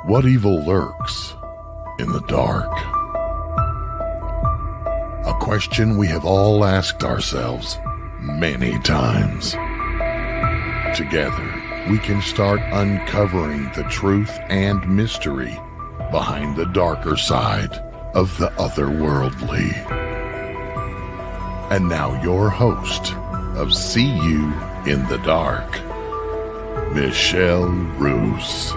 What evil lurks in the dark? A question we have all asked ourselves many times. Together, we can start uncovering the truth and mystery behind the darker side of the otherworldly. And now your host of See You in the Dark, Michelle Roos.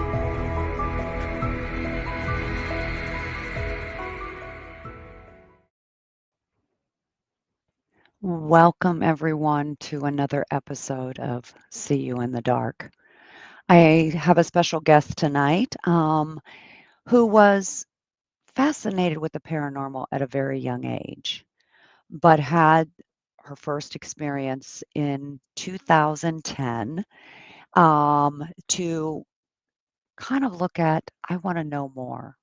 Welcome, everyone, to another episode of See You in the Dark. I have a special guest tonight who was fascinated with the paranormal at a very young age, but had her first experience in 2010 to kind of look at, I want to know more.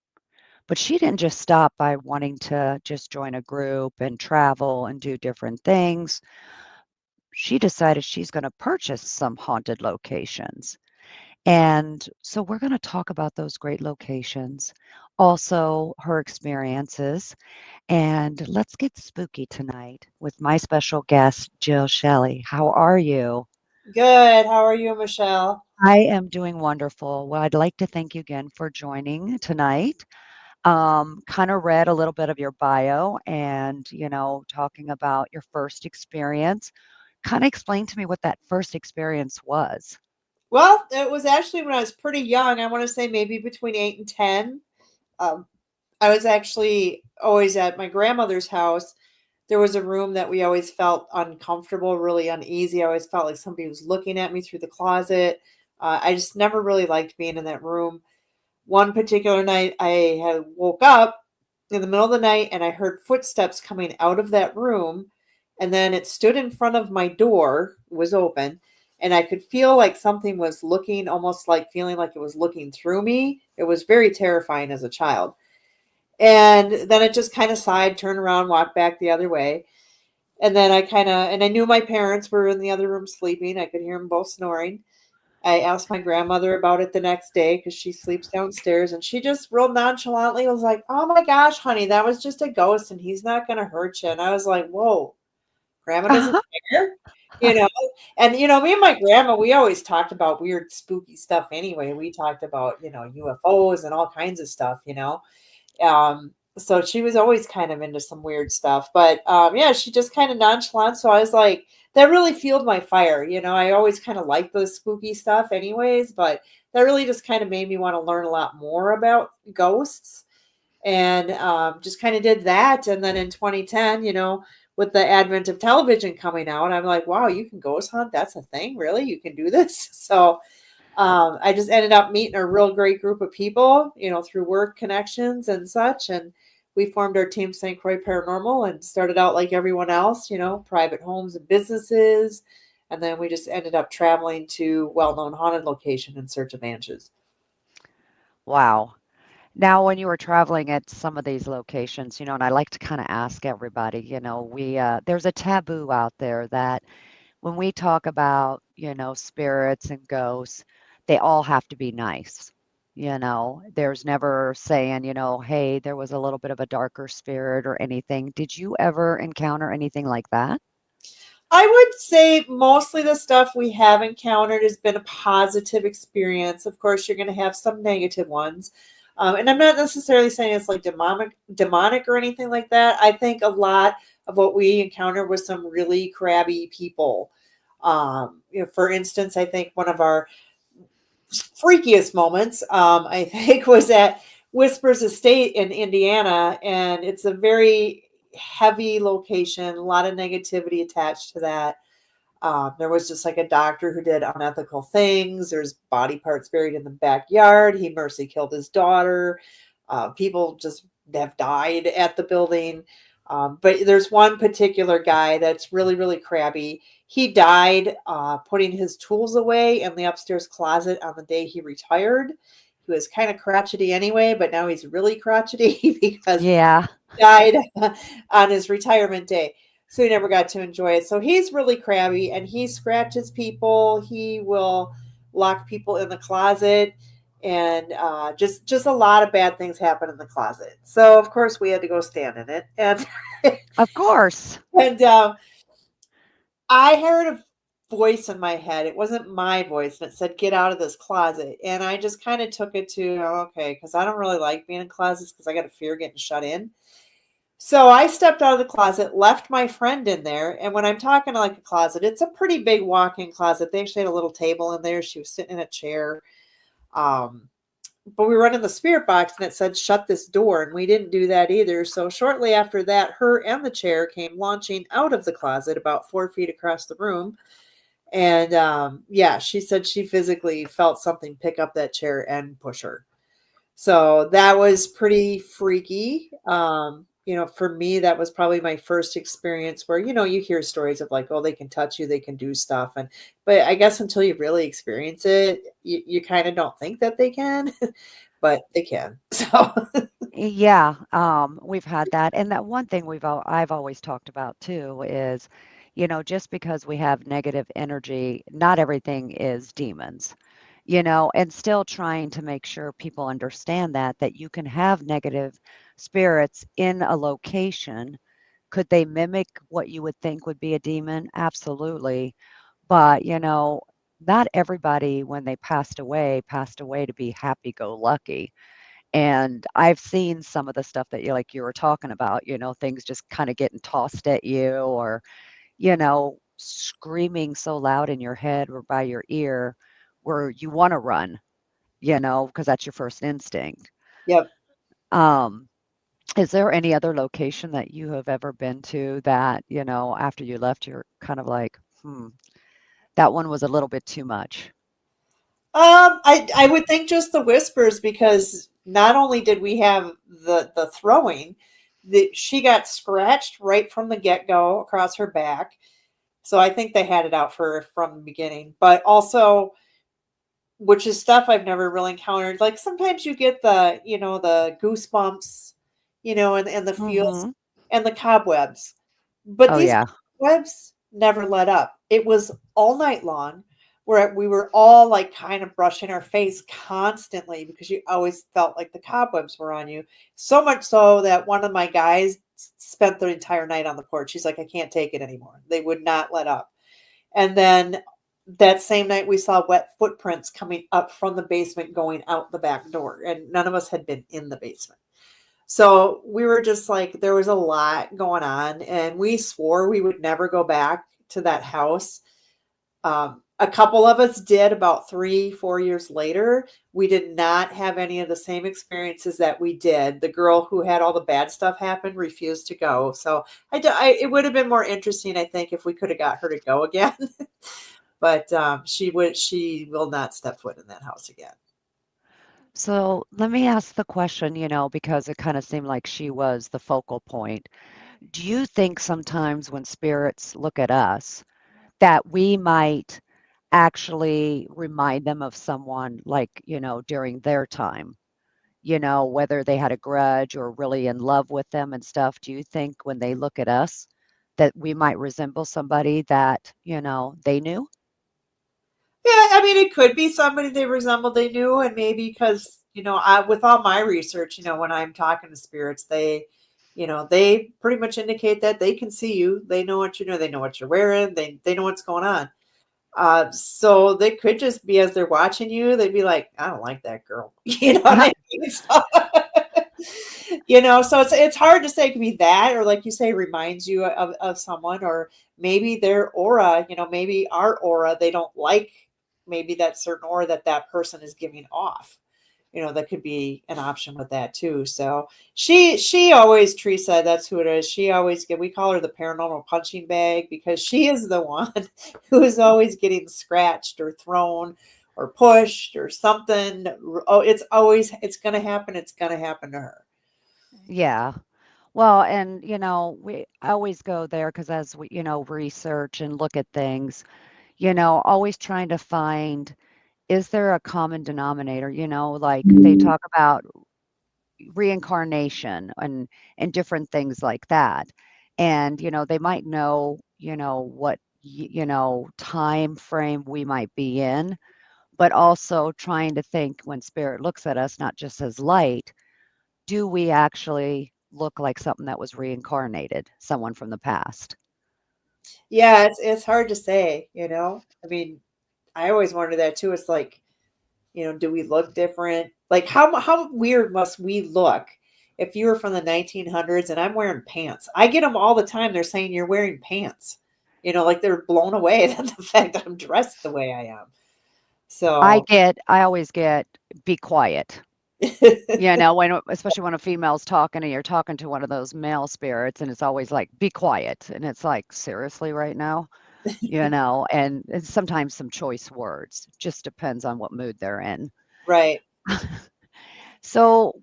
But she didn't just stop by wanting to just join a group and travel and do different things. She decided she's going to purchase some haunted locations. And so we're going to talk about those great locations, also her experiences. And let's get spooky tonight with my special guest, Jill Shelley. How are you? Good. How are you, Michelle? I am doing wonderful. Well, I'd like to thank you again for joining tonight. Kind of read a little bit of your bio and, talking about your first experience. Kind of explain to me what that first experience was. Well, it was actually when I was pretty young. I want to say maybe between 8 and 10. Um, I was actually always at my grandmother's house. There was a room that we always felt uncomfortable, really uneasy. I always felt like somebody was looking at me through the closet. I just never really liked being in that room. One particular night, I had woke up in the middle of the night and I heard footsteps coming out of that room. And then it stood in front of my door, was open, and I could feel like something was looking, almost like feeling like it was looking through me. It was very terrifying as a child. And then it just kind of sighed, turned around, walked back the other way. And then and I knew my parents were in the other room sleeping. I could hear them both snoring. I asked my grandmother about it the next day because she sleeps downstairs, and she just real nonchalantly was like, "Oh my gosh, honey, that was just a ghost and he's not going to hurt you." And I was like, "Whoa, grandma doesn't care?" You know, me and my grandma, we always talked about weird, spooky stuff anyway. We talked about, UFOs and all kinds of stuff. So she was always kind of into some weird stuff. But yeah, she just kind of nonchalant. So I was like, that really fueled my fire. I always kind of liked the spooky stuff anyways, but that really just kind of made me want to learn a lot more about ghosts. And just kind of did that. And then in 2010, with the advent of television coming out, I'm like, wow, you can ghost hunt. That's a thing. Really? You can do this. So I just ended up meeting a real great group of people, through work connections and such. And we formed our team, St. Croix Paranormal, and started out like everyone else, private homes and businesses. And then we just ended up traveling to well-known haunted location in search of answers. Wow. Now, when you were traveling at some of these locations, and I like to kind of ask everybody, there's a taboo out there that when we talk about, spirits and ghosts, they all have to be nice. There's never saying, hey, there was a little bit of a darker spirit or anything. Did you ever encounter anything like that? I would say mostly the stuff we have encountered has been a positive experience. Of course, you're going to have some negative ones. And I'm not necessarily saying it's like demonic or anything like that. I think a lot of what we encountered was some really crabby people. For instance, I think one of our freakiest moments, I think, was at Whispers Estate in Indiana, and it's a very heavy location, a lot of negativity attached to that. There was just like a doctor who did unethical things. There's body parts buried in the backyard. He mercy killed his daughter. People just have died at the building. But there's one particular guy that's really, really crabby. He died putting his tools away in the upstairs closet on the day he retired. He was kind of crotchety anyway, but now he's really crotchety because Yeah. he died on his retirement day. So he never got to enjoy it. So he's really crabby and he scratches people. He will lock people in the closet and just a lot of bad things happened in the closet. So of course we had to go stand in it, and Of course. and I heard a voice in my head. It wasn't my voice, and it said, "Get out of this closet." And I just kind of took it to, "Oh, okay," because I don't really like being in closets because I got a fear getting shut in. So I stepped out of the closet, left my friend in there. And when I'm talking like a closet, it's a pretty big walk in closet. They actually had a little table in there. She was sitting in a chair. Um, but we were in the spirit box and it said, "Shut this door." And we didn't do that either. So shortly after that, her and the chair came launching out of the closet about 4 feet across the room. And yeah, she said she physically felt something pick up that chair and push her. So that was pretty freaky. For me, that was probably my first experience where, you hear stories of like, oh, they can touch you, they can do stuff. But I guess until you really experience it, you kind of don't think that they can, but they can. So, Yeah, we've had that, and that one thing I've always talked about too is, just because we have negative energy, not everything is demons, and still trying to make sure people understand that you can have negative spirits in a location. Could they mimic what you would think would be a demon? Absolutely. But, not everybody when they passed away to be happy-go-lucky. And I've seen some of the stuff that you were talking about, things just kinda getting tossed at you or, screaming so loud in your head or by your ear where you wanna run, because that's your first instinct. yep. Um, is there any other location that you have ever been to that, after you left, you're kind of like, "Hmm, that one was a little bit too much?" I would think just the whispers because not only did we have the throwing, that she got scratched right from the get go across her back. So I think they had it out for her from the beginning. But also, which is stuff I've never really encountered. Like sometimes you get the goosebumps, and the feels Mhm. and the cobwebs. But Oh, these yeah. cobwebs never let up. It was all night long where we were all like kind of brushing our face constantly because you always felt like the cobwebs were on you. So much so that one of my guys spent the entire night on the porch. He's like, "I can't take it anymore." They would not let up. And then that same night, we saw wet footprints coming up from the basement going out the back door, and none of us had been in the basement. So we were just like, there was a lot going on, and we swore we would never go back to that house. A couple of us did about 3, 4 years later. We did not have any of the same experiences that we did. The girl who had all the bad stuff happen refused to go. So it would have been more interesting, I think, if we could have got her to go again. But she will not step foot in that house again. So, let me ask the question, because it kinda seemed like she was the focal point. Do you think sometimes when spirits look at us that we might actually remind them of someone like, during their time, whether they had a grudge or really in love with them and stuff? Do you think when they look at us that we might resemble somebody that, they knew? Yeah, I mean, it could be somebody they resembled they knew, and maybe because with all my research, when I'm talking to spirits, they pretty much indicate that they can see you, they know what you're doing, they know what you're wearing, they know what's going on. So they could just be as they're watching you, they'd be like, "I don't like that girl," you know what I mean? So, so it's hard to say. It could be that, or like you say, reminds you of someone, or maybe their aura. Maybe our aura, they don't like maybe that certain aura that person is giving off. That could be an option with that too. So she always, Teresa, that's who it is. She always we call her the paranormal punching bag because she is the one who is always getting scratched or thrown or pushed or something. Oh, it's gonna happen. It's gonna happen to her. Yeah. Well, and, we I always go there because as we, research and look at things, always trying to find, is there a common denominator? Like they talk about reincarnation and different things like that. And, they might know, what, time frame we might be in, but also trying to think when spirit looks at us, not just as light, do we actually look like something that was reincarnated, someone from the past? Yeah, it's hard to say, you know? I mean, I always wonder that too. It's like, you know, do we look different? Like how weird must we look if you were from the 1900s and I'm wearing pants? I get them all the time. They're saying you're wearing pants. You know, like they're blown away at the fact that I'm dressed the way I am. So, I always get, be quiet. When especially when a female's talking and you're talking to one of those male spirits and it's always like, be quiet. And it's like, seriously, right now? And it's sometimes some choice words. Just depends on what mood they're in. right. So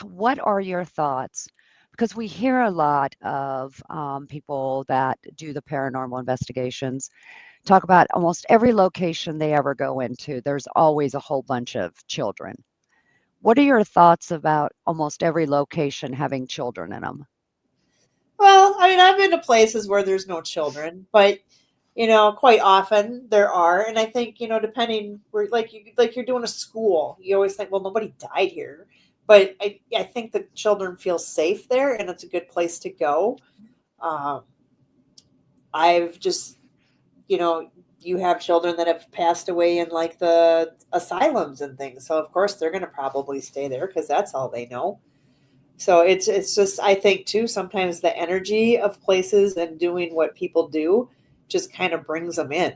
what are your thoughts? Because we hear a lot of people that do the paranormal investigations talk about almost every location they ever go into, there's always a whole bunch of children. What are your thoughts about almost every location having children in them? Well, I mean, I've been to places where there's no children, but you know, quite often there are, and I think you know, depending where, like you're doing a school, you always think, well, nobody died here, but I think the children feel safe there, and it's a good place to go. Um, I've just, you know, you have children that have passed away in like the asylums and things, so of course they're going to probably stay there because that's all they know. So it's just I think too sometimes the energy of places and doing what people do just kind of brings them in,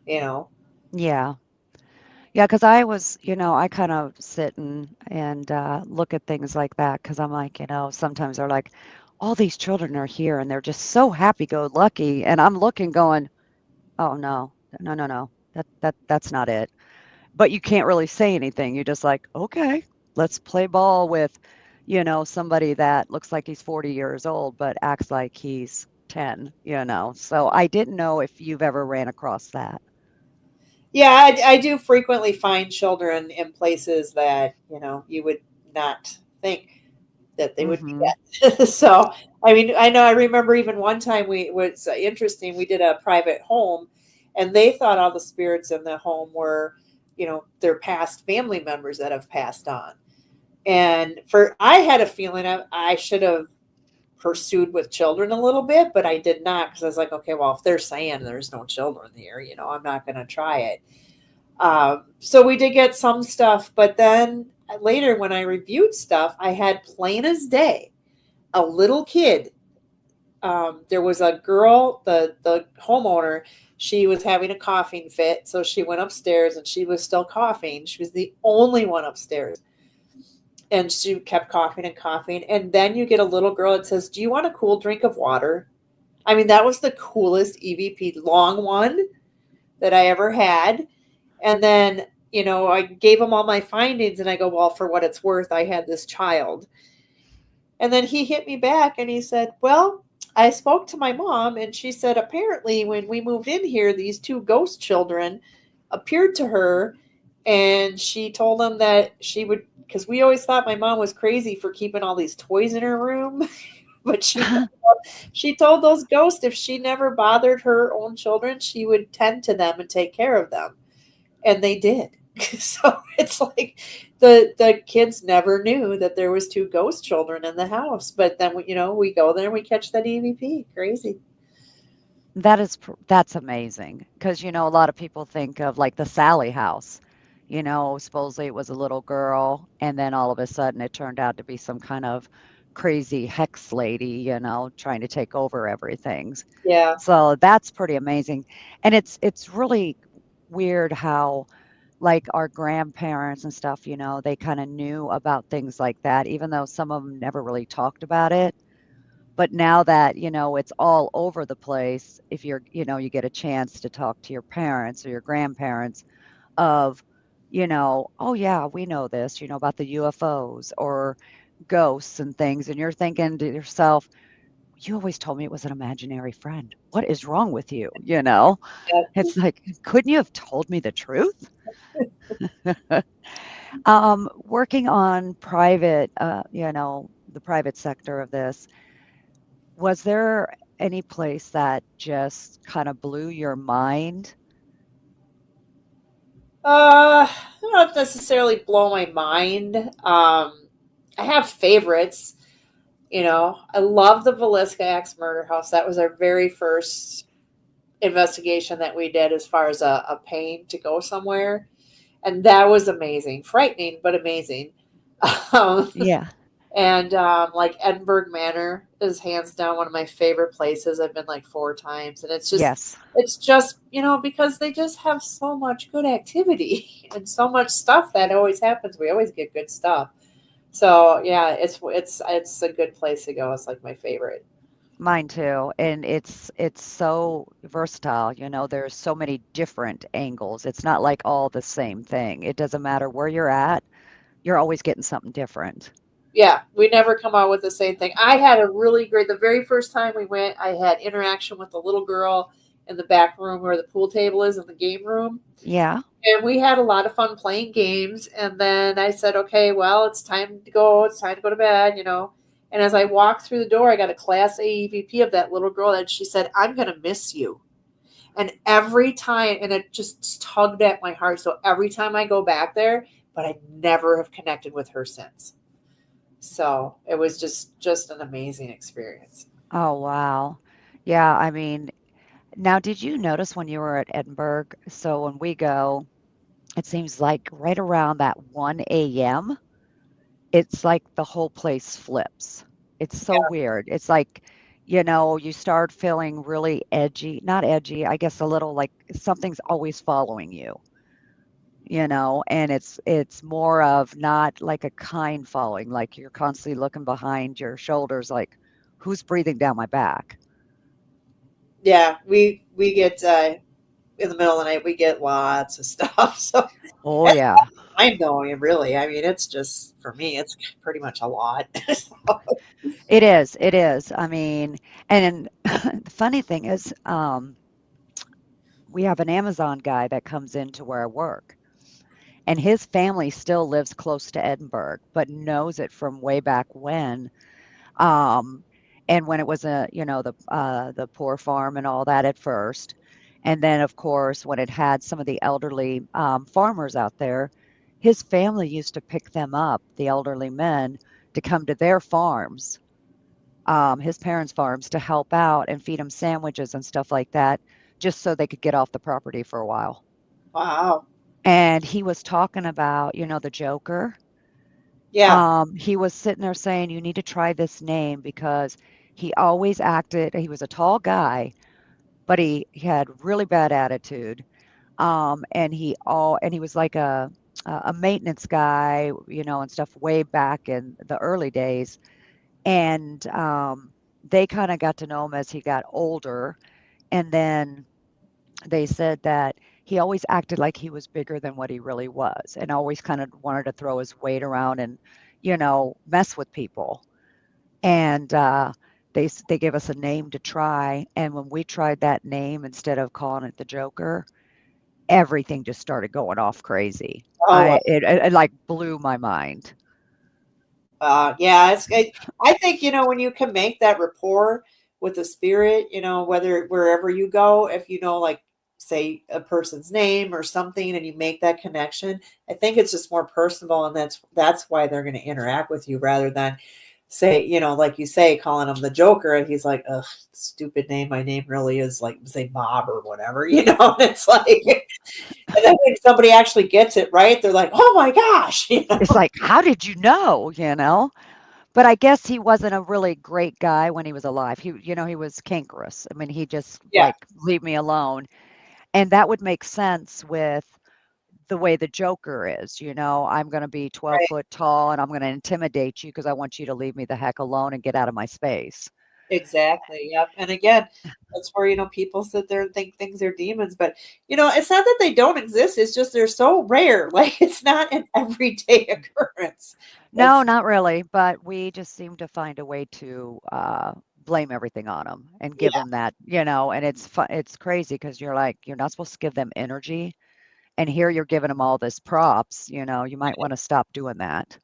you know. Yeah. Yeah, because I was, I kind of sit and look at things like that because I'm like, sometimes they're like, all these children are here and they're just so happy-go-lucky, and I'm looking, going, oh no, no, no, no, that's not it. But you can't really say anything. You're just like, okay, let's play ball with, somebody that looks like he's 40 years old but acts like he's 10. So I didn't know if you've ever ran across that. Yeah, I do frequently find children in places that you know you would not think that they would be Mm-hmm. at. So I mean, I know I remember even one time we it was interesting. We did a private home, and they thought all the spirits in the home were, you know, their past family members that have passed on. And for I had a feeling I should have pursued with children a little bit, but I did not because I was like, okay, well, if they're saying there's no children here, you know, I'm not going to try it. So we did get some stuff, but then later when I reviewed stuff, I had plain as day a little kid. There was a girl, the homeowner. She was having a coughing fit, so she went upstairs and she was still coughing. She was the only one upstairs and she kept coughing and coughing. And then you get a little girl that says, "Do you want a cool drink of water?" I mean, that was the coolest EVP long one that I ever had. And then, you know, I gave him all my findings and I go, well, for what it's worth, I had this child. And then he hit me back and he said, well, I spoke to my mom and she said, apparently, when we moved in here, these two ghost children appeared to her and she told them that she would, because we always thought my mom was crazy for keeping all these toys in her room. But she told those ghosts if she never bothered her own children, she would tend to them and take care of them. And they did. So it's like the kids never knew that there was two ghost children in the house. But then we, you know, we go there and we catch that EVP. Crazy. That's amazing because, a lot of people think of like the Sally house. Supposedly it was a little girl, and then all of a sudden it turned out to be some kind of crazy hex lady, trying to take over everything. Yeah. So that's pretty amazing. And it's really weird how like our grandparents and stuff, they kind of knew about things like that, even though some of them never really talked about it. But now that, it's all over the place, if you get a chance to talk to your parents or your grandparents of, oh yeah, we know this, about the UFOs or ghosts and things. And you're thinking to yourself, you always told me it was an imaginary friend. What is wrong with you? Yeah. It's like, couldn't you have told me the truth? Working on the private sector of this, was there any place that just kind of blew your mind? I don't know if necessarily blow my mind. I have favorites. I love the Velisca Axe Murder House. That was our very first investigation that we did as far as a pain to go somewhere. And that was amazing. Frightening, but amazing. Um, Yeah. and like Edinburgh Manor is hands down one of my favorite places. I've been like 4 times. And Yes. it's just, because they just have so much good activity and so much stuff that always happens. We always get good stuff. So yeah, it's a good place to go. It's like my favorite. Mine too. And it's so versatile, there's so many different angles. It's not like all the same thing. It doesn't matter where you're at, you're always getting something different. Yeah, we never come out with the same thing. I had a really great, the very first time we went, I had interaction with the little girl in the back room where the pool table is in the game room. Yeah. And we had a lot of fun playing games. And then I said, okay, well, it's time to go. It's time to go to bed. And as I walked through the door, I got a Class A EVP of that little girl, and she said, I'm going to miss you. And every time, and it just tugged at my heart. So every time I go back there, but I never have connected with her since. So it was just an amazing experience. Oh, wow. Yeah, I mean, now did you notice when you were at Edinburgh? So when we go, it seems like right around that 1 a.m., it's like the whole place flips. It's so Yeah, weird. It's like, you start feeling really edgy, not edgy, I guess a little like something's always following you, and it's more of not like a kind following, like you're constantly looking behind your shoulders, like who's breathing down my back? yeah. We get in the middle of the night. We get lots of stuff. So Oh that's yeah. fine though. Really, I mean, it's just for me, it's pretty much a lot. It is. It is. I mean, and the funny thing is, we have an Amazon guy that comes into where I work, and his family still lives close to Edinburgh, but knows it from way back when. Um, and when it was the poor farm and all that at first, and then of course when it had some of the elderly farmers out there, his family used to pick them up, the elderly men, to come to their farms, his parents' farms, to help out and feed them sandwiches and stuff like that, just so they could get off the property for a while. Wow. And he was talking about, the Joker. Yeah. He was sitting there saying, "You need to try this name," because he always acted, he was a tall guy, but he had really bad attitude. And he was like a maintenance guy, and stuff way back in the early days. And they kind of got to know him as he got older. And then they said that he always acted like he was bigger than what he really was, and always kind of wanted to throw his weight around and, mess with people. And they gave us a name to try. And when we tried that name instead of calling it the Joker, everything just started going off crazy. Oh, It like blew my mind. yeah. I think when you can make that rapport with the spirit, whether wherever you go, if like say a person's name or something, and you make that connection, I think it's just more personal, and that's why they're going to interact with you rather than say, like you say, calling him the Joker, and he's like, ugh, stupid name. My name really is like say Bob or whatever, and it's like, and then when somebody actually gets it right, they're like, oh my gosh, It's like, how did you know? But I guess he wasn't a really great guy when he was alive. He was cankerous. I mean, he just Yeah, like, leave me alone. And that would make sense with the way the Joker is. I'm going to be 12 right. foot tall and I'm going to intimidate you because I want you to leave me the heck alone and get out of my space. Exactly. Yep. And again, that's where, people sit there and think things are demons, but it's not that they don't exist. It's just they're so rare. Like it's not an everyday occurrence. No, It's not really. But we just seem to find a way to blame everything on them and give yeah, them that, and it's crazy because you're like, you're not supposed to give them energy. And here you're giving them all this props, you might want to stop doing that.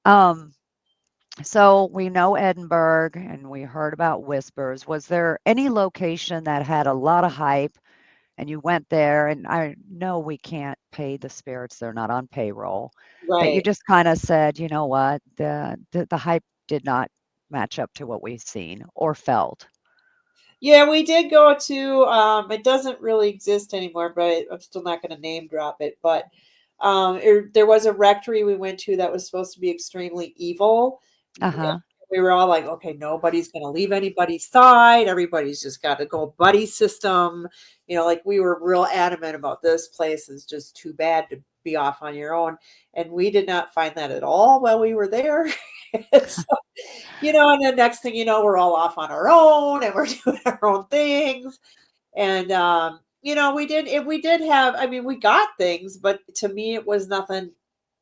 Um, so we know Edinburgh and we heard about whispers. Was there any location that had a lot of hype and you went there, and I know we can't pay the spirits, they're not on payroll, that you Right. just kinda said, "You know what? The hype did not match up to what we've seen or felt." Yeah, we did go to, it doesn't really exist anymore, but I'm still not gonna name drop it, but, there was a rectory we went to that was supposed to be extremely evil. Uh-huh. We were all like, "Okay, nobody's gonna leave anybody's side, everybody's just gotta go buddy system." Like, we were real adamant about this place is just too bad to be off on your own, and we did not find that at all while we were there. And so, and the next thing you know, we're all off on our own, and we're doing our own things, and, we did have I mean, we got things, but to me, it was nothing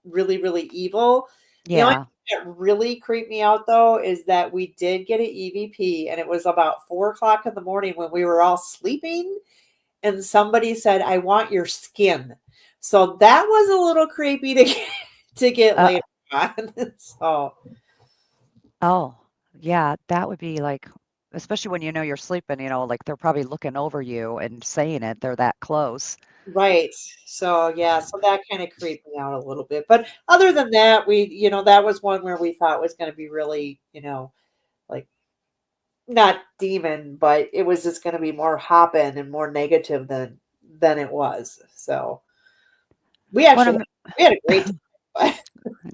really, really evil. The only Yeah. thing that really creeped me out, though, is that we did get an EVP, and it was about 4 o'clock in the morning when we were all sleeping, and somebody said, "I want your skin." So that was a little creepy to get Uh, later on. So, oh, yeah, that would be like especially when you know you're sleeping, like, they're probably looking over you and saying it, they're that close. right. So, yeah, so that kinda creeped me out a little bit, but other than that, that was one where we thought was gonna be really, like, not demon, but it was just gonna be more hopping and more negative than it was. So, we When actually I'm we had a great time.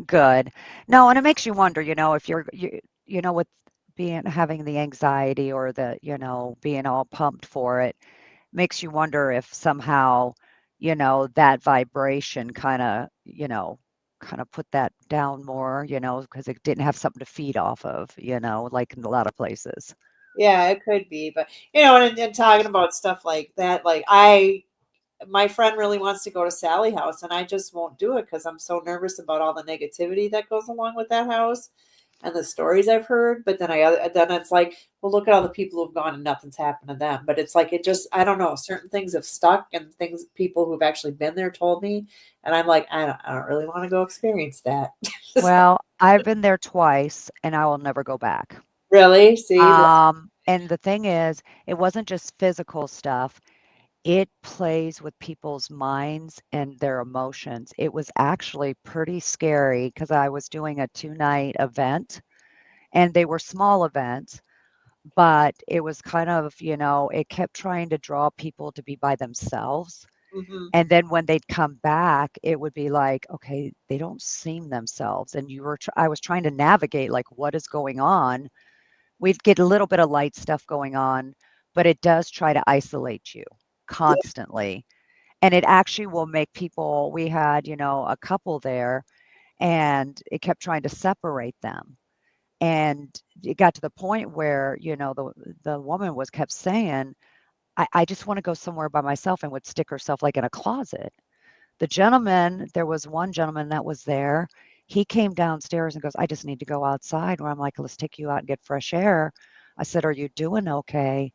good. No, and it makes you wonder, if with being having the anxiety or being all pumped for it, makes you wonder if somehow, that vibration kinda put that down more, because it didn't have something to feed off of, like in a lot of places. Yeah, it could be, but, and talking about stuff like that, like, my friend really wants to go to Sally House, and I just won't do it because 'cause I'm so nervous about all the negativity that goes along with that house and the stories I've heard, but then it's like, well, look at all the people who've gone and nothing's happened to them, but it's like, it just I don't know, certain things have stuck and things people who've actually been there told me, and I'm like, I don't really wanna go experience that." Well, I've been there twice, and I will never go back. Really? See? And the thing is, it wasn't just physical stuff. It plays with people's minds and their emotions. It was actually pretty scary because I was doing a 2-night event, and they were small events, but it was kind of, it kept trying to draw people to be by themselves. Mhm. And then when they'd come back, it would be like, okay, they don't seem themselves. And I was trying to navigate like what is going on. We'd get a little bit of light stuff going on, but it does try to isolate you Yeah. constantly. And it actually will make people we had, a couple there, and it kept trying to separate them. And it got to the point where, the woman was kept saying, I just want to go somewhere by myself, and would stick herself like in a closet. There was one gentleman that was there. He came downstairs and goes, I just need to go outside. Where I'm like, let's take you out and get fresh air. I said, are you doing okay?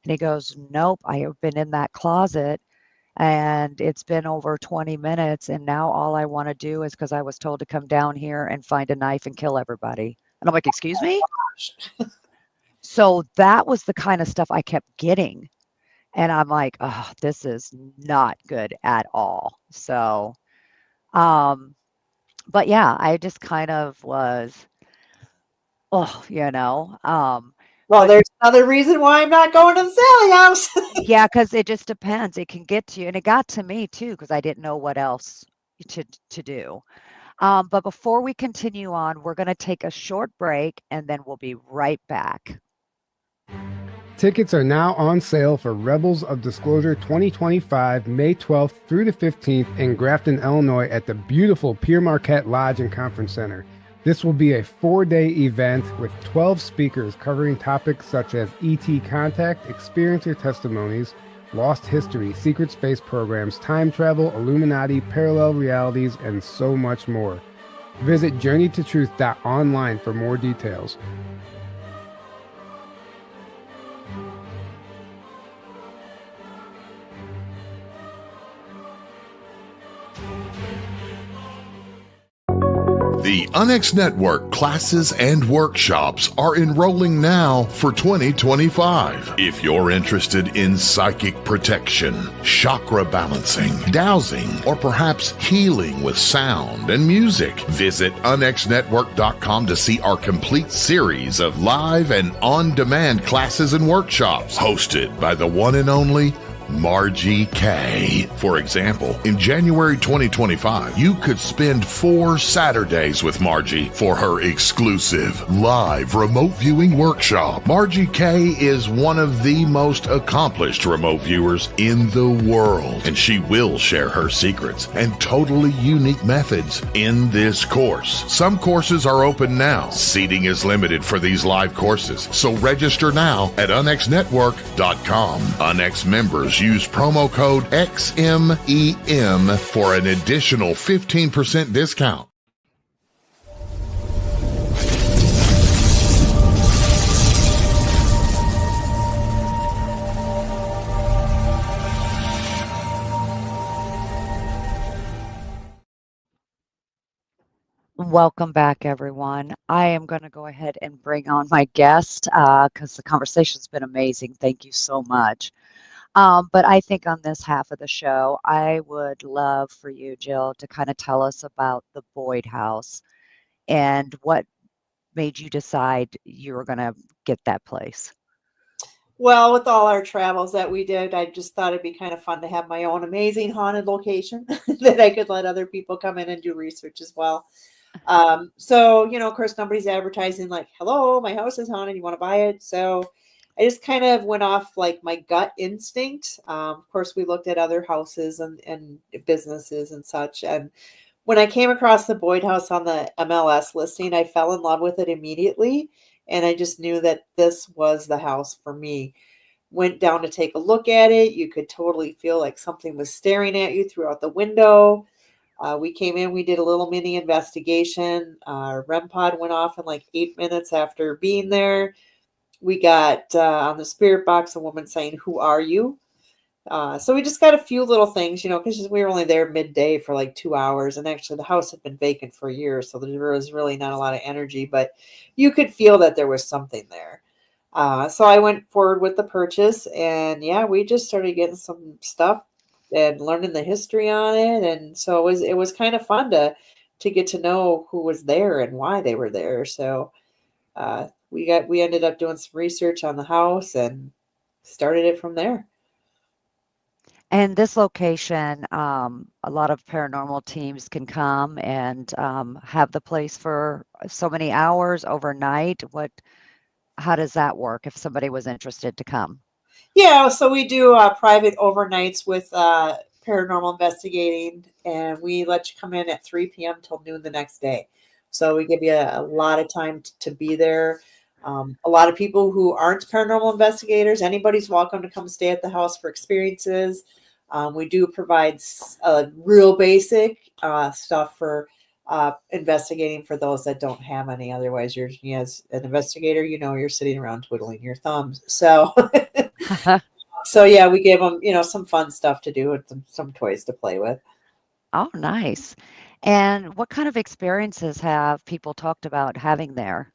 And he goes, nope, I have been in that closet, and it's been over 20 minutes. And now all I want to do is because I was told to come down here and find a knife and kill everybody. And I'm like, excuse me? So that was the kind of stuff I kept getting. And I'm like, oh, this is not good at all. So, um, but yeah, I just kind of was, oh, Well, but there's another reason why I'm not going to the Sally House. yeah, because it just depends. It can get to you, and it got to me too, because I didn't know what else to do. But before we continue on, we're going to take a short break, and then we'll be right back. Tickets are now on sale for Rebels of Disclosure 2025, May 12th through the 15th in Grafton, Illinois at the beautiful Pierre Marquette Lodge and Conference Center. This will be a 4-day event with 12 speakers covering topics such as ET contact, experiencer testimonies, lost history, secret space programs, time travel, Illuminati, parallel realities, and so much more. Visit journeytotruth.online for more details. The Onyx Network classes and workshops are enrolling now for 2025. If you're interested in psychic protection, chakra balancing, dowsing, or perhaps healing with sound and music, visit onyxnetwork.com to see our complete series of live and on-demand classes and workshops hosted by the one and only Margie K. For example, in January 2025, you could spend 4 Saturdays with Margie for her exclusive live remote viewing workshop. Margie K is one of the most accomplished remote viewers in the world, and she will share her secrets and totally unique methods in this course. Some courses are open now. Seating is limited for these live courses, so register now at onyxnetwork.com. Onyx members use promo code XMEM for an additional 15% discount. Welcome back, everyone. I am going to go ahead and bring on my guest because the conversation's been amazing. Thank you so much. But I think on this half of the show, I would love for you, Jill, to kind of tell us about the Boyd House and what made you decide you were going to get that place. Well, with all our travels that we did, I just thought it'd be kind of fun to have my own amazing haunted location that I could let other people come in and do research as well. So, of course, nobody's advertising like, hello, my house is haunted, you want to buy it? So I just kind of went off like my gut instinct. Of course, we looked at other houses and businesses and such. And when I came across the Boyd House on the MLS listing, I fell in love with it immediately. And I just knew that this was the house for me. Went down to take a look at it. You could totally feel like something was staring at you throughout the window. We came in, we did a little mini investigation. Our REM pod went off in like 8 minutes after being there. We got on the spirit box a woman saying, "Who are you?" So we just got a few little things, because we were only there midday for like 2 hours. And actually the house had been vacant for a year. So there was really not a lot of energy, but you could feel that there was something there. So I went forward with the purchase, and yeah, we just started getting some stuff and learning the history on it. And so it was kind of fun to get to know who was there and why they were there. So we ended up doing some research on the house and started it from there. And this location, a lot of paranormal teams can come and have the place for so many hours overnight. How does that work if somebody was interested to come? Yeah, so we do private overnights with paranormal investigating, and we let you come in at 3 p.m. till noon the next day. So we give you a lot of time to be there. A lot of people who aren't paranormal investigators, anybody's welcome to come stay at the house for experiences. We do provide real basic stuff for investigating for those that don't have any. Otherwise, as an investigator, you're sitting around twiddling your thumbs. So, so yeah, we give them, some fun stuff to do and some toys to play with. Oh, nice. And what kind of experiences have people talked about having there?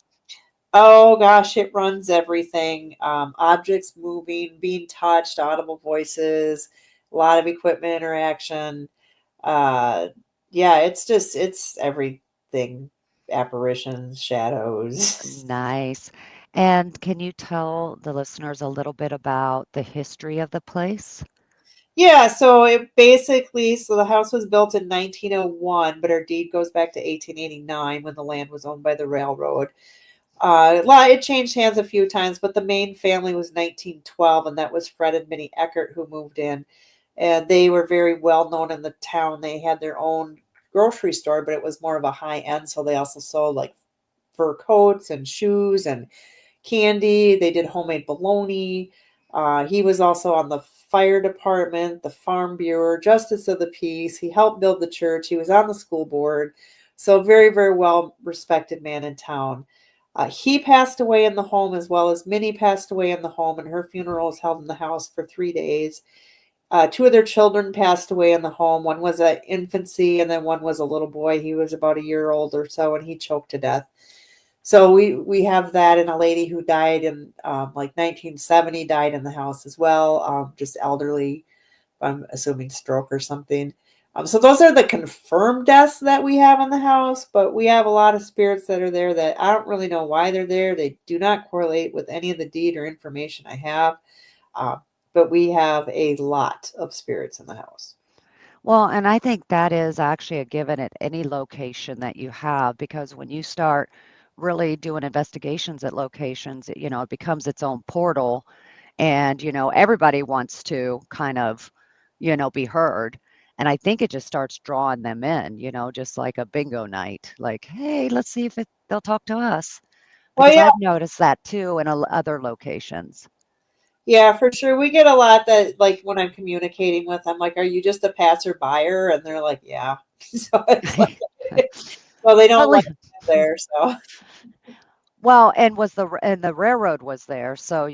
Oh gosh, it runs everything. Objects moving, being touched, audible voices, a lot of equipment interaction. Yeah, it's everything. Apparitions, shadows. Nice. And can you tell the listeners a little bit about the history of the place? Yeah, so the house was built in 1901, but our deed goes back to 1889 when the land was owned by the railroad. It changed hands a few times, but the main family was 1912, and that was Fred and Minnie Eckert who moved in. And they were very well known in the town. They had their own grocery store, but it was more of a high end. So they also sold like fur coats and shoes and candy. They did homemade bologna. He was also on the fire department, the farm bureau, justice of the peace. He helped build the church. He was on the school board. So very, very well respected man in town. He passed away in the home, as well as Minnie passed away in the home, and her funeral was held in the house for 3 days. 2 of their children passed away in the home. One was an infancy, and then one was a little boy. He was about a year old or so, and he choked to death. So we have that, and a lady who died in like 1970 died in the house as well, just elderly. I'm assuming stroke or something. So those are the confirmed deaths that we have in the house, but we have a lot of spirits that are there that I don't really know why they're there. They do not correlate with any of the deed or information I have. But we have a lot of spirits in the house. Well, and I think that is actually a given at any location that you have, because when you start really doing investigations at locations, it becomes its own portal, and everybody wants to kind of, be heard. And I think it just starts drawing them in, just like a bingo night. Like, hey, let's see if they'll talk to us, Well, because yeah, I've noticed that too in other locations. yeah, for sure. We get a lot that, like, when I'm communicating with them, like, are you just a passerby? And they're like, yeah. So it's like, well, they don't Well, like it there. So Well, and the railroad was there, so,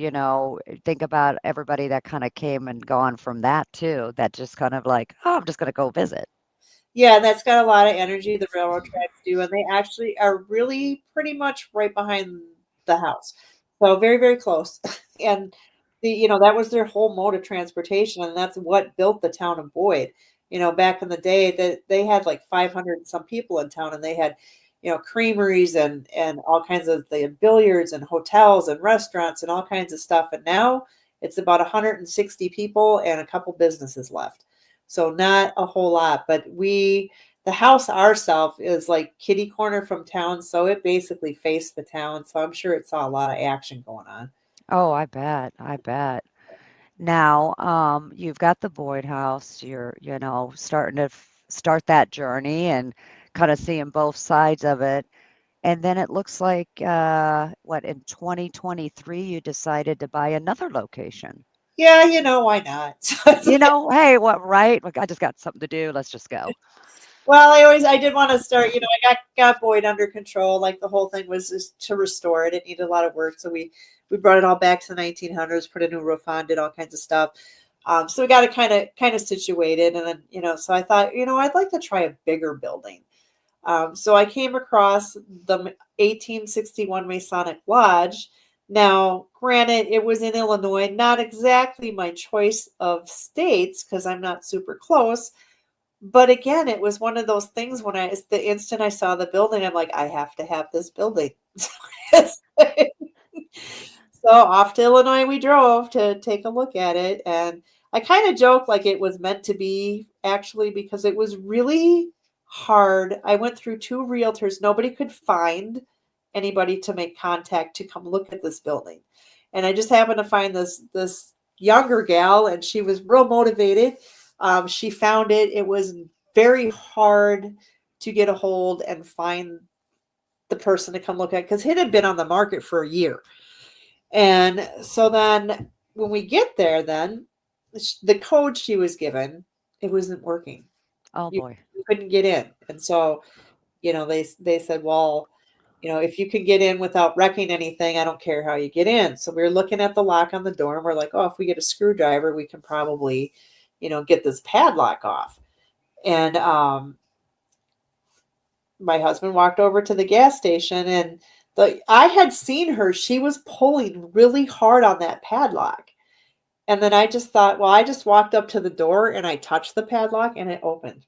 think about everybody that kinda came and gone from that too, that just kind of like, "Oh, I'm just gonna go visit." yeah, that's got a lot of energy. The railroad tracks do, and they actually are really pretty much right behind the house. So very, very close. And that was their whole mode of transportation, and that's what built the town of Boyd. Back in the day that they had like 500 and some people in town, and they had, creameries and all kinds of the billiards and hotels and restaurants and all kinds of stuff. And now it's about 160 people and a couple businesses left. So not a whole lot, but the house ourself is like kitty corner from town, so it basically faced the town. So I'm sure it saw a lot of action going on. Oh, I bet. Now, you've got the Boyd House, you're, starting to start that journey and kinda seeing both sides of it, and then it looks like, what, in 2023, you decided to buy another location. Yeah, why not? So it's like, Hey, what, right? Like, I just got something to do. Let's just go. well, I did want to start, I got Boyd under control. Like the whole thing was just to restore it. It needed a lot of work. So we brought it all back to the 1900s, put a new roof on, did all kinds of stuff. So we got it kind of situated. And then, so I thought, I'd like to try a bigger building. So I came across the 1861 Masonic Lodge. Now, granted, it was in Illinois, not exactly my choice of states because I'm not super close. But again, it was one of those things when the instant I saw the building, I'm like, I have to have this building. So off to Illinois we drove to take a look at it. And I kind of joke like it was meant to be, actually, because it was really hard. I went through 2 realtors. Nobody could find anybody to make contact to come look at this building. And I just happened to find this younger gal, and she was real motivated. She found it. It was very hard to get a hold and find the person to come look at because it had been on the market for a year. And so then when we get there, then the code she was given, it wasn't working. Oh You, boy. you couldn't get in. And so, they said, well, if you can get in without wrecking anything, I don't care how you get in. So we were looking at the lock on the door, and we're like, oh, if we get a screwdriver, we can probably, get this padlock off. And my husband walked over to the gas station, and I had seen her. She was pulling really hard on that padlock. And then I just thought, well, I just walked up to the door and I touched the padlock and it opened.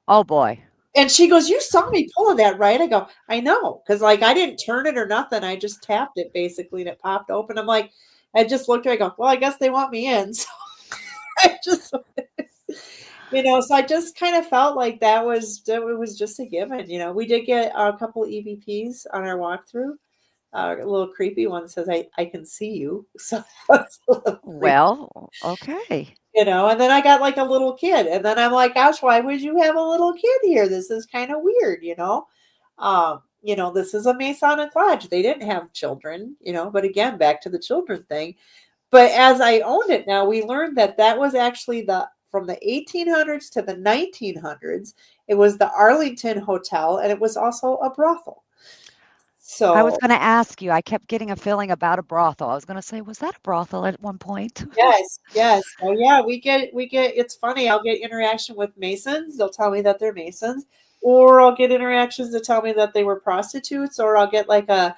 Oh boy. And she goes, you saw me pulling that, right? I go, I know. Because like I didn't turn it or nothing. I just tapped it basically and it popped open. I'm like, I just looked at her. I go, well, I guess they want me in. So I just, so I just kind of felt like it was just a given. We did get a couple EVPs on our walkthrough. A little creepy one says, I can see you. So it's a little creepy. Well, okay. And then I got like a little kid, and then I'm like, gosh, why would you have a little kid here? This is kind of weird, this is a Masonic lodge. They didn't have children, but again, back to the children thing. But as I owned it now, we learned that was actually from the 1800s to the 1900s. It was the Arlington Hotel, and it was also a brothel. I was So gonna ask you, I kept getting a feeling about a brothel. I was gonna say, was that a brothel at one point? yes, yes. So yeah, we get it's funny. I'll get interaction with Masons. They'll tell me that they're Masons, or I'll get interactions that tell me that they were prostitutes, or I'll get like a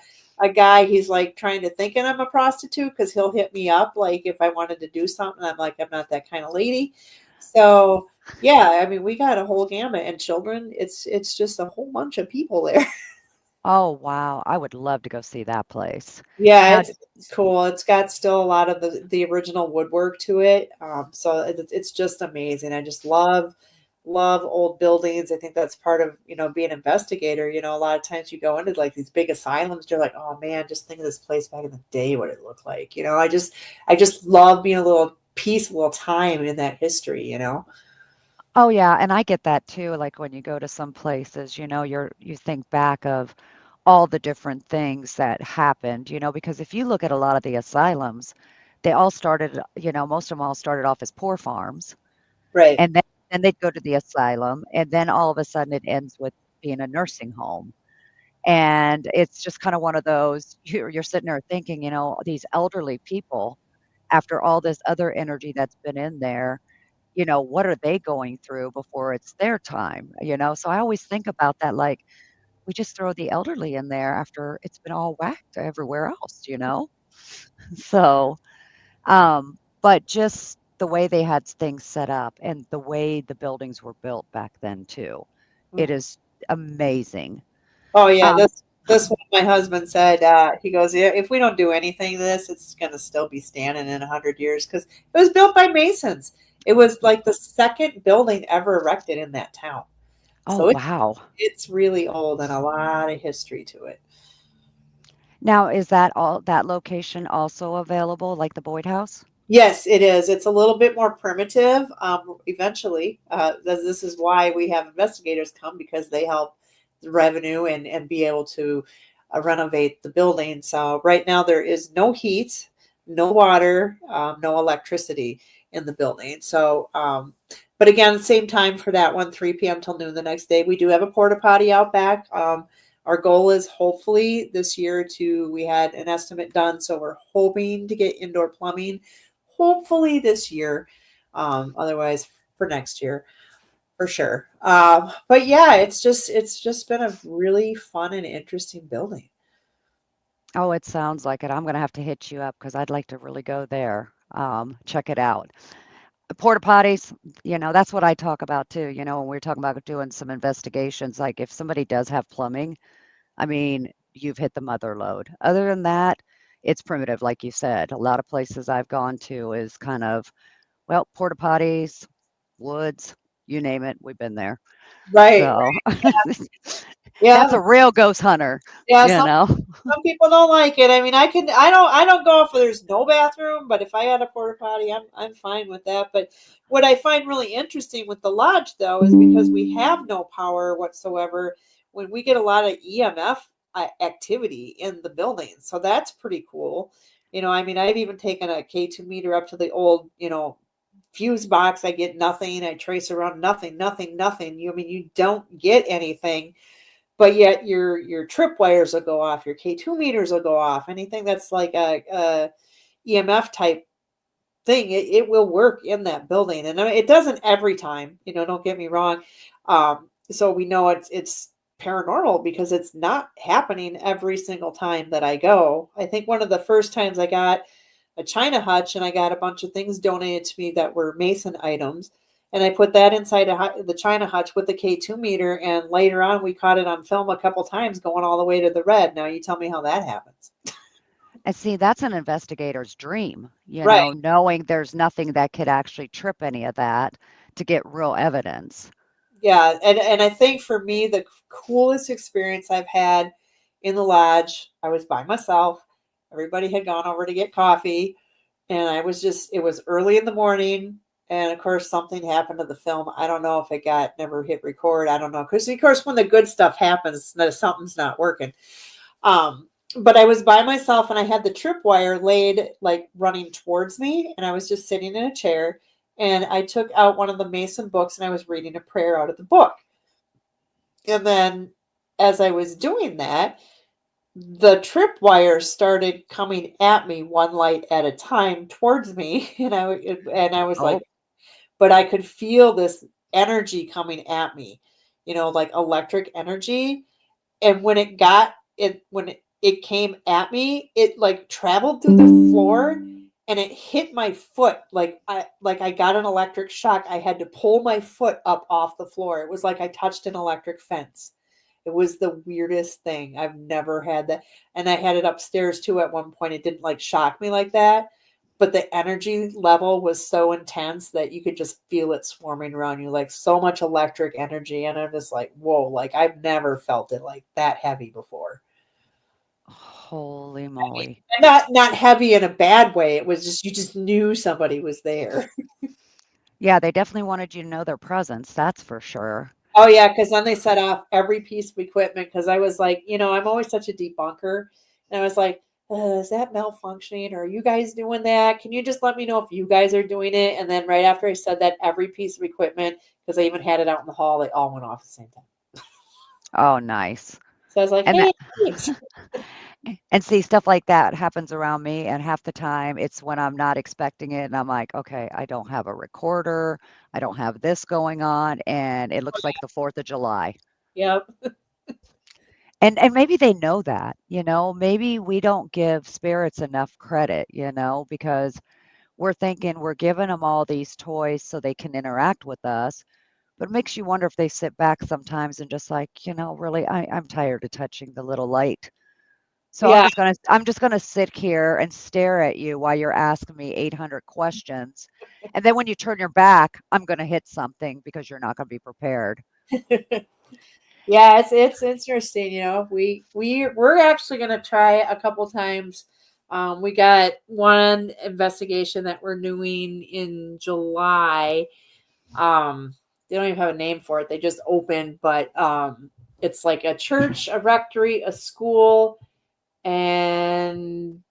guy, he's like trying to thinking I'm a prostitute because he'll hit me up like if I wanted to do something. I'm like, I'm not that kind of lady. So yeah, I mean we got a whole gamut and children, it's just a whole bunch of people there. Oh, wow. I would love to go see that place. Yeah, Now, it's cool. It's got still a lot of the original woodwork to it. So it's just amazing. I just love old buildings. I think that's part of, being an investigator. A lot of times you go into like these big asylums, you're like, oh man, just think of this place back in the day, what it looked like. I just love being a little piece, a little time in that history. oh yeah, and I get that too. Like when you go to some places, you think back of all the different things that happened, because if you look at a lot of the asylums, they all started, most of them all started off as poor farms, Right. and then they'd go to the asylum, and then all of a sudden it ends with being a nursing home. And it's just kind of one of those, you're sitting there thinking, these elderly people, after all this other energy that's been in there, what are they going through before it's their time? So I always think about that, like, we just throw the elderly in there after it's been all whacked everywhere else? So, but just the way they had things set up and the way the buildings were built back then too, it Mhm. is amazing. Oh yeah, Um, this one my husband said, he goes, yeah, if we don't do anything to this, it's gonna still be standing in 100 years because it was built by Masons. It was like the second building ever erected in that town. oh, So wow. it's really old and a lot of history to it. Now, is that location also available, like the Boyd House? Yes, it is. It's a little bit more primitive. Eventually, this is why we have investigators come because they help the revenue and be able to renovate the building. So right now there is no heat, no water, no electricity in the building. So, but again, same time for that one, 3 p.m. till noon the next day. We do have a porta potty out back. Our goal is hopefully this year we had an estimate done, so we're hoping to get indoor plumbing hopefully this year. Otherwise for next year for sure. But yeah, it's just been a really fun and interesting building. Oh, it sounds like it. I'm gonna have to hit you up because I'd like to really go there, check it out. Porta potties, that's what I talk about too, when we're talking about doing some investigations, like if somebody does have plumbing, I mean, you've hit the mother lode. Other than that, it's primitive, like you said. A lot of places I've gone to is kind of, well, porta potties, woods, you name it, we've been there. Right. So Yeah. that's a real ghost hunter, Yeah. you know. Some people don't like it. I mean, I don't go if there's no bathroom, but if I had a porta potty, I'm fine with that. But what I find really interesting with the lodge though is because we have no power whatsoever, when we get a lot of EMF activity in the building. So that's pretty cool. I mean, I've even taken a K2 meter up to the old, fuse box. I get nothing. I trace around nothing, nothing, nothing. I mean, you don't get anything, but yet your trip wires will go off, your K2 meters will go off. Anything that's like a EMF type thing, it will work in that building. And I mean, it doesn't every time, don't get me wrong. So we know it's paranormal because it's not happening every single time that I go. I think one of the first times I got a China hutch and I got a bunch of things donated to me that were Mason items. And I put that inside the China hutch with the K2 meter. And later on, we caught it on film a couple times going all the way to the red. Now you tell me how that happens. And see, that's an investigator's dream, Right. knowing there's nothing that could actually trip any of that to get real evidence. Yeah. And I think for me, the coolest experience I've had in the lodge, I was by myself. Everybody had gone over to get coffee. And it was early in the morning. And of course, something happened to the film. I don't know if it never hit record. I don't know. Because, of course, when the good stuff happens, something's not working. But I was by myself and I had the tripwire laid like running towards me. And I was just sitting in a chair. And I took out one of the Mason books and I was reading a prayer out of the book. And then as I was doing that, the tripwire started coming at me one light at a time towards me. And I was Oh, like, but I could feel this energy coming at me, like electric energy. And when it came at me, it like traveled through the floor and it hit my foot. Like I got an electric shock. I had to pull my foot up off the floor. It was like I touched an electric fence. It was the weirdest thing. I've never had that. And I had it upstairs too at one point. It didn't like shock me like that, but the energy level was so intense that you could just feel it swarming around you, like so much electric energy. And I'm just like, whoa, like I've never felt it like that heavy before. holy moly. And not heavy in a bad way. It was just, you just knew somebody was there. Yeah, they definitely wanted you to know their presence, that's for sure. Oh yeah, because then they set off every piece of equipment, because I was like, I'm always such a debunker. And I was like, is that malfunctioning? Or are you guys doing that? Can you just let me know if you guys are doing it? And then right after I said that, every piece of equipment, because I even had it out in the hall, they all went off at the same time. Oh, nice. So I was like, And hey, that thanks. and see, stuff like that happens around me, and half the time it's when I'm not expecting it, and I'm like, "Okay, I don't have a recorder, I don't have this going on, and it looks like the 4th of July." Yep. And maybe they know that, maybe we don't give spirits enough credit, because we're thinking we're giving them all these toys so they can interact with us, but it makes you wonder if they sit back sometimes and just like, "Really, I'm tired of touching the little light. So Yeah. I'm just gonna sit here and stare at you while you're asking me 800 questions, and then when you turn your back, I'm gonna hit something because you're not gonna be prepared." Yeah, it's interesting. We're actually going to try a couple times. We got one investigation that we're doing in July. They don't even have a name for it. They just opened, but it's like a church, a rectory, a school, and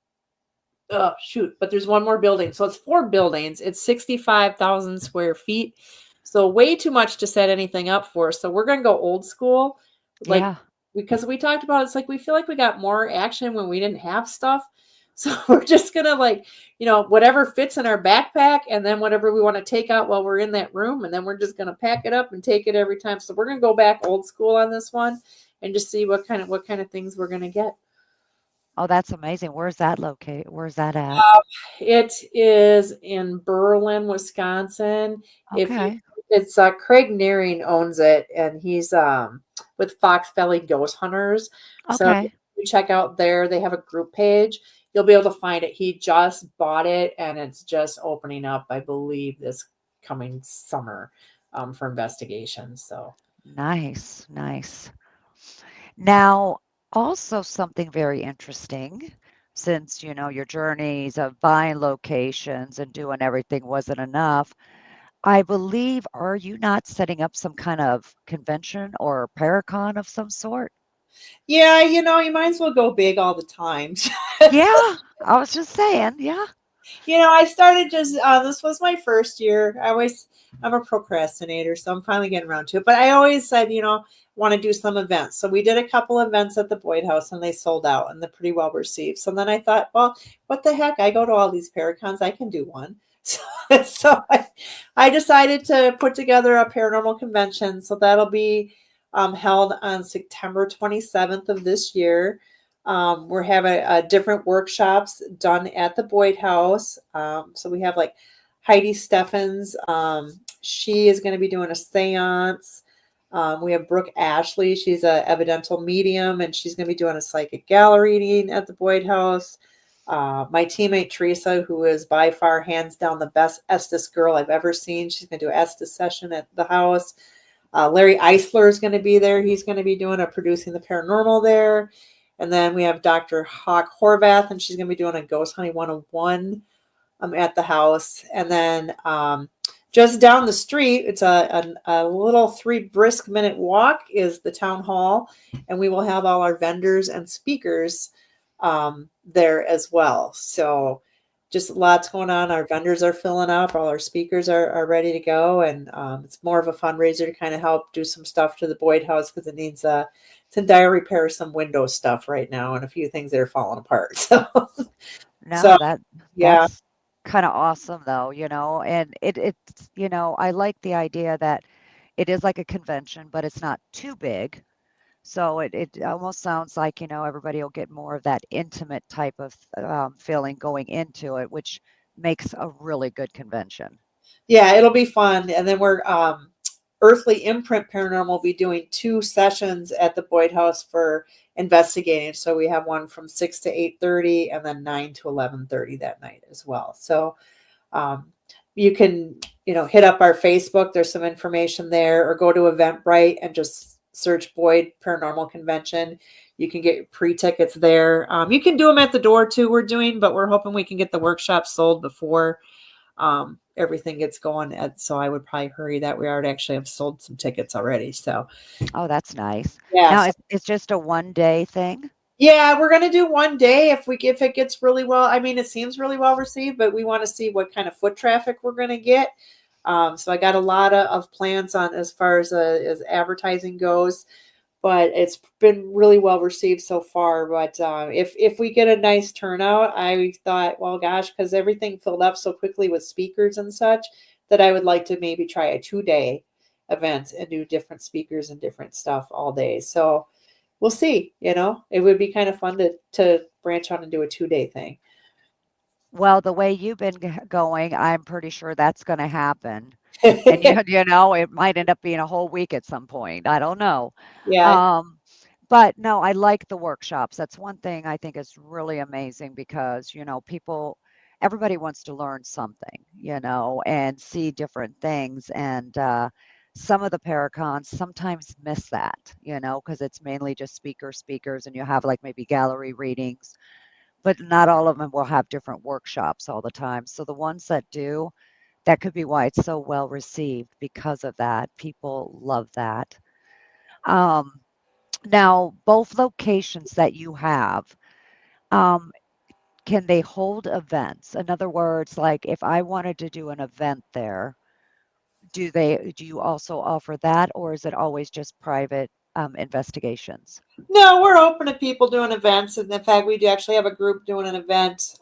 oh shoot, but there's one more building. So it's 4 buildings. It's 65,000 square feet. So way too much to set anything up for. So we're going to go old school. Like, Yeah. because we talked about, it's like we feel like we got more action when we didn't have stuff. So we're just going to whatever fits in our backpack, and then whatever we want to take out while we're in that room, and then we're just going to pack it up and take it every time. So we're going to go back old school on this one and just see what kind of things we're going to get. Oh, that's amazing. Where's that located? Where's that at? It is in Berlin, Wisconsin. Okay. It's Craig Nearing owns it, and he's with Fox Valley Ghost Hunters. So if Okay. you check out there, they have a group page. You'll be able to find it. He just bought it, and it's just opening up, I believe, this coming summer for investigations. So Nice, nice. Now, also something very interesting, since, your journeys of buying locations and doing everything wasn't enough, I believe, are you not setting up some kind of convention or Paracon of some sort? yeah, you might as well go big all the time. Yeah, I was just saying, yeah. I started this was my first year. I'm a procrastinator, so I'm finally getting around to it. But I always said, want to do some events. So we did a couple events at the Boyd House, and they sold out, and they're pretty well received. So then I thought, well, what the heck? I go to all these Paracons. I can do one. So I decided to put together a paranormal convention. So that'll be held on September 27th of this year. We're having different workshops done at the Boyd House. So we have like Heidi Steffens. She is going to be doing a seance. We have Brooke Ashley. She's a evidential medium, and she's going to be doing a psychic gallery reading at the Boyd House. My teammate Teresa, who is by far hands down the best Estes girl I've ever seen. She's going to do an Estes session at the house. Larry Eisler is going to be there. He's going to be doing a Producing the Paranormal there. And then we have Dr. Hawk Horvath, and she's going to be doing a Ghost Hunting 101 at the house. And then just down the street, it's a little 3 brisk minute walk, is the town hall. And we will have all our vendors and speakers there as well. So just lots going on. Our vendors are filling up. All our speakers are ready to go. And it's more of a fundraiser to kind of help do some stuff to the Boyd House, because it's I repair some window stuff right now and a few things that are falling apart. So, No, yeah, that's kind of awesome though, and it's, I like the idea that it is like a convention, but it's not too big. So it almost sounds like, everybody will get more of that intimate type of feeling going into it, which makes a really good convention. yeah, it'll be fun. And then we're Earthly Imprint Paranormal will be doing 2 sessions at the Boyd House for investigating. So we have one from 6 to 8:30 and then 9 to 11:30 that night as well. So um, you can, hit up our Facebook. There's some information there, or go to Eventbrite and just search Boyd Paranormal Convention. You can get pre-tickets there. You can do them at the door too, but we're hoping we can get the workshop sold before everything gets going. So I would probably hurry that. We already actually have sold some tickets already. So Oh, that's nice. yeah, Now, it's just a one-day thing? yeah, we're gonna do one day if it gets really well. I mean, it seems really well received, but we want to see what kind of foot traffic we're gonna get. So I got a lot of plans on as far as advertising goes, but it's been really well received so far. But if we get a nice turnout, I thought, well, gosh, because everything filled up so quickly with speakers and such, that I would like to maybe try a 2-day event and do different speakers and different stuff all day. So we'll see. It would be kind of fun to branch out and do a 2-day thing. Well, the way you've been going, I'm pretty sure that's going to happen. And it might end up being a whole week at some point. I don't know. Yeah. Um, but no, I like the workshops. That's one thing I think is really amazing because, everybody wants to learn something, and see different things. And some of the paracons sometimes miss that, because it's mainly just speakers, and you have like maybe gallery readings, but not all of them will have different workshops all the time. So the ones that do, that could be why it's so well received because of that. People love that. Um, Now, both locations that you have, um, can they hold events? In other words, like if I wanted to do an event there, do you also offer that, or is it always just private investigations? No, we're open to people doing events, and in fact, we do actually have a group doing an event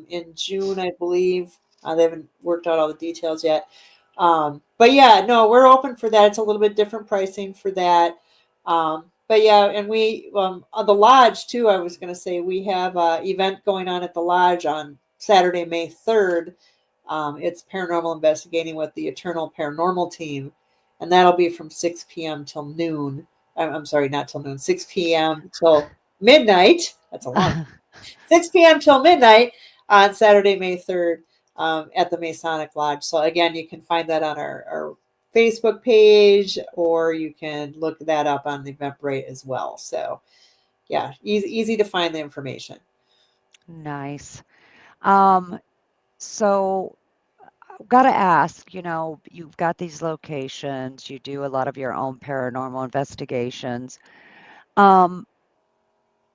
in June, I believe. They haven't worked out all the details yet, but yeah, no, we're open for that. It's a little bit different pricing for that, but yeah, and we the lodge too. I was going to say we have an event going on at the lodge on Saturday, May 3rd. It's paranormal investigating with the Eternal Paranormal team, and that'll be from 6 p.m. till noon. I'm sorry, not till noon, 6 p.m. till midnight. That's a long 6 p.m. till midnight on Saturday, May 3rd at the Masonic Lodge. So again, you can find that on our Facebook page, or you can look that up on the Eventbrite as well. So yeah, easy to find the information. Nice. Um, so got to ask, you've got these locations, you do a lot of your own paranormal investigations. Um,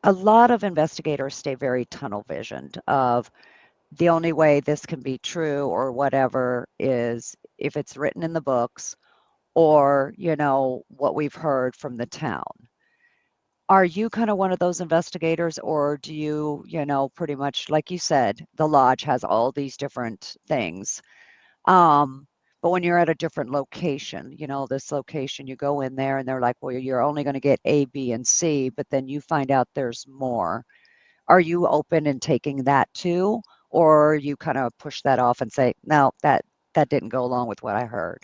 a lot of investigators stay very tunnel visioned of the only way this can be true or whatever is if it's written in the books or, what we've heard from the town. Are you kind of one of those investigators, or do you, pretty much like you said, the lodge has all these different things? Um, but when you're at a different location, this location, you go in there and they're like, well, you're only going to get A, B, and C, but then you find out there's more. Are you open in taking that too? Or you kind of push that off and say, no, that didn't go along with what I heard.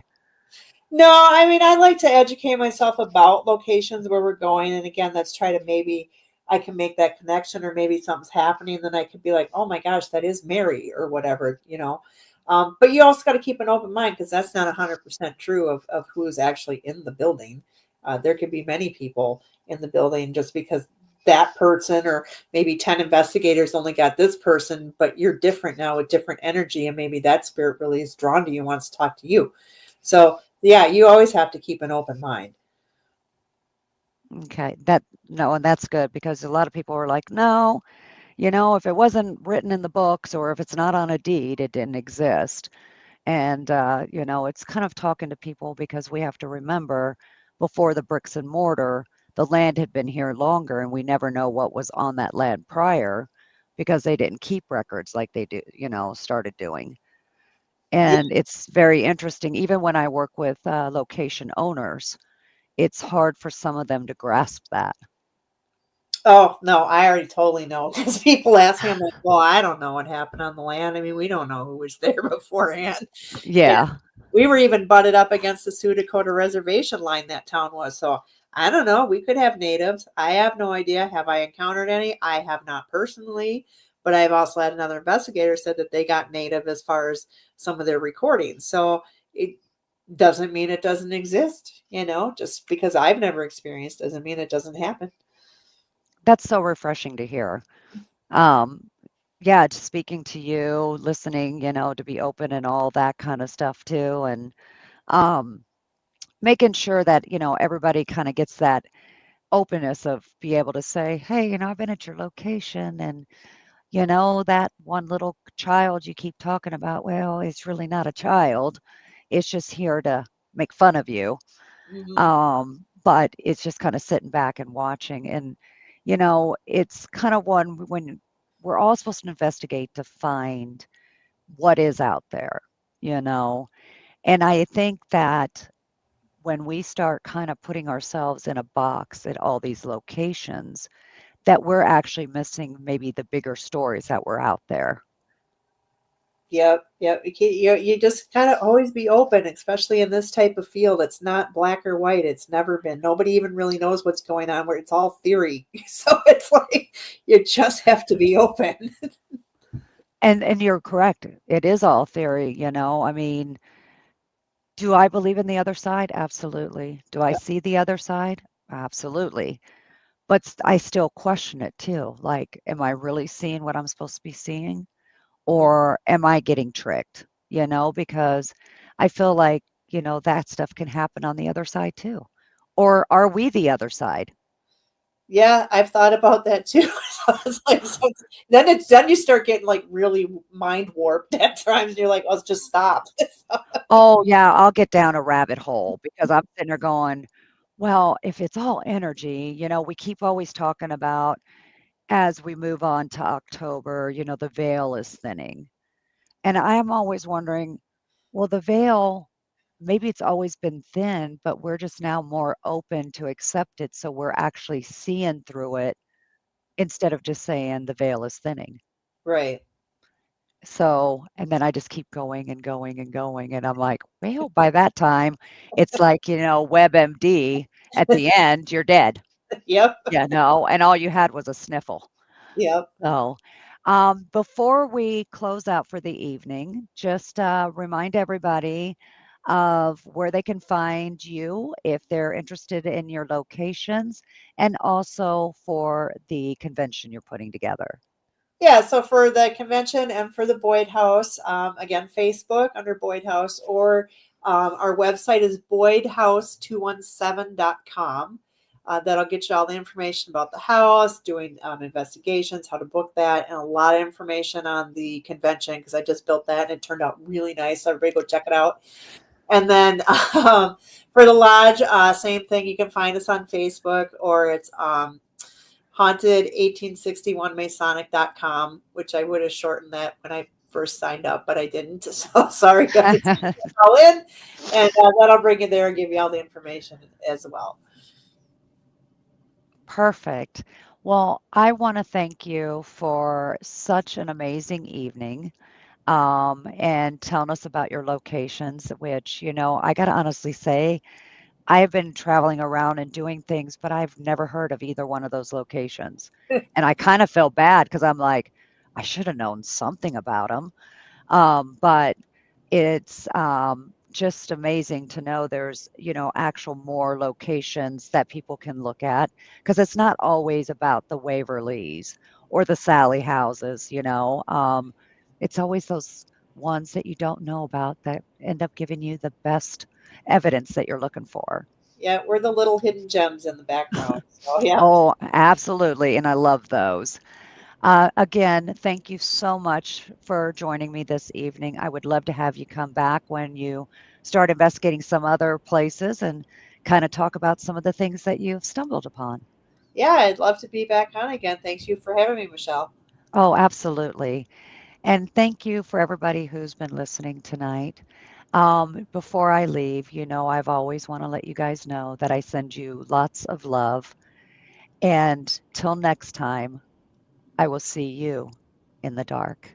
No, I mean, I like to educate myself about locations where we're going. And again, let's try to maybe I can make that connection, or maybe something's happening. Then I could be like, oh my gosh, that is Mary or whatever. But you also got to keep an open mind, because that's not 100% true of who's actually in the building. There could be many people in the building, just because that person or maybe 10 investigators only got this person, but you're different now with different energy. And maybe that spirit really is drawn to you, wants to talk to you. So yeah, you always have to keep an open mind. Okay, no, and that's good because a lot of people are like, no, if it wasn't written in the books or if it's not on a deed, it didn't exist. And, it's kind of talking to people because we have to remember before the bricks and mortar, the land had been here longer, and we never know what was on that land prior because they didn't keep records like they do, started doing. Yeah. And it's very interesting. Even when I work with location owners, it's hard for some of them to grasp that. Oh, no, I already totally know because people ask me, I'm like, well, I don't know what happened on the land. I mean, we don't know who was there beforehand. And Yeah. we were even butted up against the Sioux Dakota reservation line that town was. So I don't know. We could have natives. I have no idea. Have I encountered any? I have not personally, but I've also had another investigator said that they got native as far as some of their recordings. So it doesn't mean it doesn't exist. Just because I've never experienced doesn't mean it doesn't happen. That's so refreshing to hear. Um, yeah, just speaking to you, listening, to be open and all that kind of stuff too. And um, making sure that, everybody kind of gets that openness of be able to say, hey, I've been at your location and, that one little child you keep talking about, well, it's really not a child. It's just here to make fun of you. Mhm. But it's just kind of sitting back and watching. And, it's kind of one when we're all supposed to investigate to find what is out there, you know. And I think that when we start kind of putting ourselves in a box at all these locations, that we're actually missing maybe the bigger stories that were out there. Yep, yep. You just kind of always be open, especially in this type of field. It's not black or white. It's never been. Nobody even really knows what's going on. Where it's all theory. So it's like you just have to be open. And you're correct. It is all theory, I mean, do I believe in the other side? Absolutely. Do I Yep. see the other side? Absolutely. But I still question it too. Like, am I really seeing what I'm supposed to be seeing? Or am I getting tricked? Because I feel like, that stuff can happen on the other side too. Or are we the other side? Yeah, I've thought about that too. So it's like then you start getting like really mind warped at times. You're like, oh, just stop. Oh, yeah, I'll get down a rabbit hole because I'm sitting there going, well, if it's all energy, we keep always talking about as we move on to October, the veil is thinning. And I'm always wondering, well, the veil, maybe it's always been thin, but we're just now more open to accept it. So we're actually seeing through it instead of just saying the veil is thinning. Right. So, and then I just keep going and going and going. And I'm like, well, by that time, it's like, WebMD at the end, you're dead. Yep. And all you had was a sniffle. Yep. So, before we close out for the evening, just remind everybody of where they can find you if they're interested in your locations and also for the convention you're putting together. Yeah, so for the convention and for the Boyd House, again, Facebook under Boyd House, or our website is boydhouse217.com. That'll get you all the information about the house, doing investigations, how to book that, and a lot of information on the convention because I just built that and it turned out really nice. So everybody go check it out. And then for the lodge, same thing. You can find us on Facebook or it's haunted1861masonic.com, which I would have shortened that when I first signed up, but I didn't. So sorry, guys. Call in, and that'll bring you there and give you all the information as well. Perfect. Well, I want to thank you for such an amazing evening and telling us about your locations, which, I got to honestly say, I have been traveling around and doing things, but I've never heard of either one of those locations. And I kind of feel bad because I'm like, I should have known something about them. But it's just amazing to know there's, actual more locations that people can look at because it's not always about the Waverleys or the Sally houses, it's always those ones that you don't know about that end up giving you the best evidence that you're looking for. Yeah, we're the little hidden gems in the background. So yeah, Oh, absolutely. And I love those. Again, thank you so much for joining me this evening. I would love to have you come back when you start investigating some other places and kind of talk about some of the things that you've stumbled upon. Yeah, I'd love to be back on again. Thanks you for having me, Michelle. Oh, absolutely. And thank you for everybody who's been listening tonight. Before I leave, I've always want to let you guys know that I send you lots of love. And till next time, I will see you in the dark.